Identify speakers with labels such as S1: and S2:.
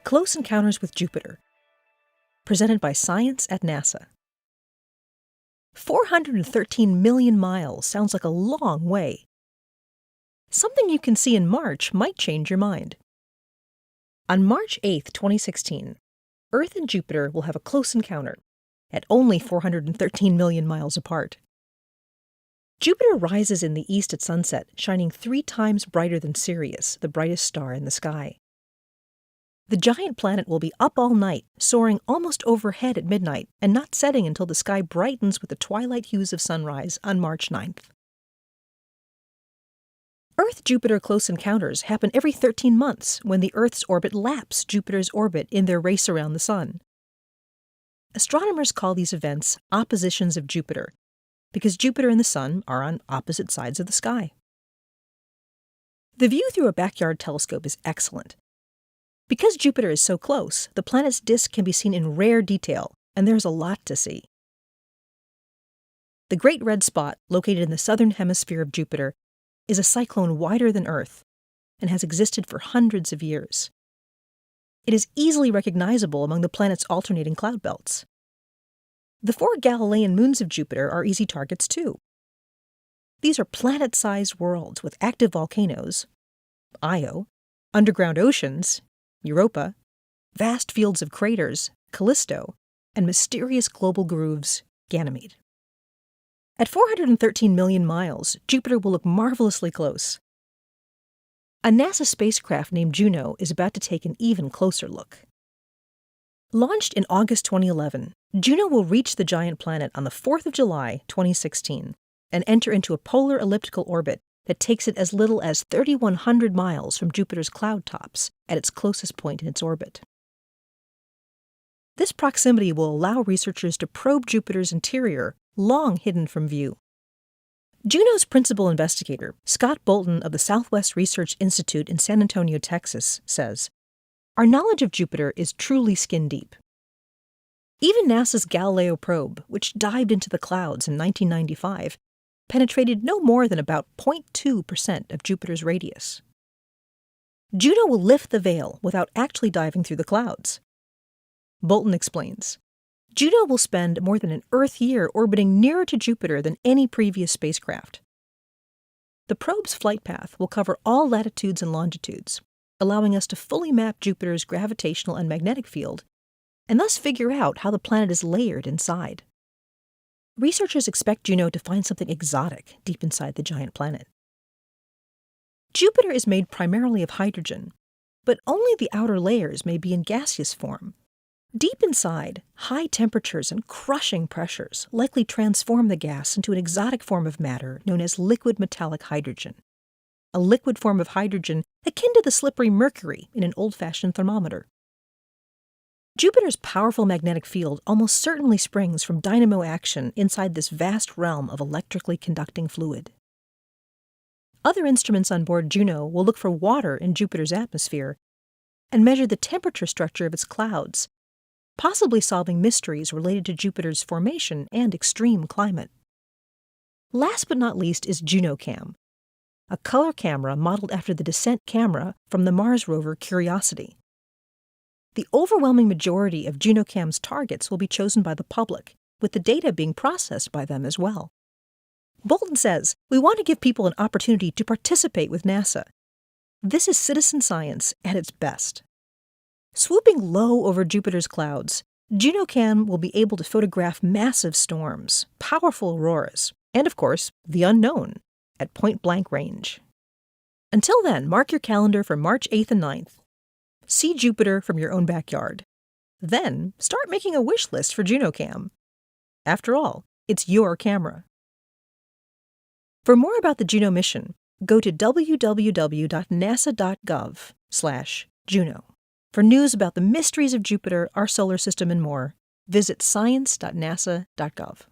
S1: Close Encounters with Jupiter, presented by Science at NASA. 413 million miles sounds like a long way. Something you can see in March might change your mind. On March 8, 2016, Earth and Jupiter will have a close encounter, at only 413 million miles apart. Jupiter rises in the east at sunset, shining 3 times brighter than Sirius, the brightest star in the sky. The giant planet will be up all night, soaring almost overhead at midnight, and not setting until the sky brightens with the twilight hues of sunrise on March 9th. Earth-Jupiter close encounters happen every 13 months when the Earth's orbit laps Jupiter's orbit in their race around the Sun. Astronomers call these events oppositions of Jupiter, because Jupiter and the Sun are on opposite sides of the sky. The view through a backyard telescope is excellent. Because Jupiter is so close, the planet's disk can be seen in rare detail, and there's a lot to see. The Great Red Spot, located in the southern hemisphere of Jupiter, is a cyclone wider than Earth and has existed for hundreds of years. It is easily recognizable among the planet's alternating cloud belts. The 4 Galilean moons of Jupiter are easy targets too. These are planet-sized worlds with active volcanoes, Io, underground oceans, Europa, vast fields of craters, Callisto, and mysterious global grooves, Ganymede. At 413 million miles, Jupiter will look marvelously close. A NASA spacecraft named Juno is about to take an even closer look. Launched in August 2011, Juno will reach the giant planet on the 4th of July, 2016, and enter into a polar elliptical orbit that takes it as little as 3,100 miles from Jupiter's cloud tops at its closest point in its orbit. This proximity will allow researchers to probe Jupiter's interior, long hidden from view. Juno's principal investigator, Scott Bolton of the Southwest Research Institute in San Antonio, Texas, says, "Our knowledge of Jupiter is truly skin-deep. Even NASA's Galileo probe, which dived into the clouds in 1995, penetrated no more than about 0.2% of Jupiter's radius. Juno will lift the veil without actually diving through the clouds." Bolton explains, "Juno will spend more than an Earth year orbiting nearer to Jupiter than any previous spacecraft. The probe's flight path will cover all latitudes and longitudes, allowing us to fully map Jupiter's gravitational and magnetic field, and thus figure out how the planet is layered inside." Researchers expect Juno to find something exotic deep inside the giant planet. Jupiter is made primarily of hydrogen, but only the outer layers may be in gaseous form. Deep inside, high temperatures and crushing pressures likely transform the gas into an exotic form of matter known as liquid metallic hydrogen, a liquid form of hydrogen akin to the slippery mercury in an old-fashioned thermometer. Jupiter's powerful magnetic field almost certainly springs from dynamo action inside this vast realm of electrically conducting fluid. Other instruments on board Juno will look for water in Jupiter's atmosphere and measure the temperature structure of its clouds, possibly solving mysteries related to Jupiter's formation and extreme climate. Last but not least is JunoCam, a color camera modeled after the descent camera from the Mars rover Curiosity. The overwhelming majority of JunoCam's targets will be chosen by the public, with the data being processed by them as well. Bolton says, "We want to give people an opportunity to participate with NASA. This is citizen science at its best." Swooping low over Jupiter's clouds, JunoCam will be able to photograph massive storms, powerful auroras, and of course, the unknown, at point-blank range. Until then, mark your calendar for March 8th and 9th. See Jupiter from your own backyard. Then, start making a wish list for JunoCam. After all, it's your camera. For more about the Juno mission, go to www.nasa.gov/Juno. For news about the mysteries of Jupiter, our solar system, and more, visit science.nasa.gov.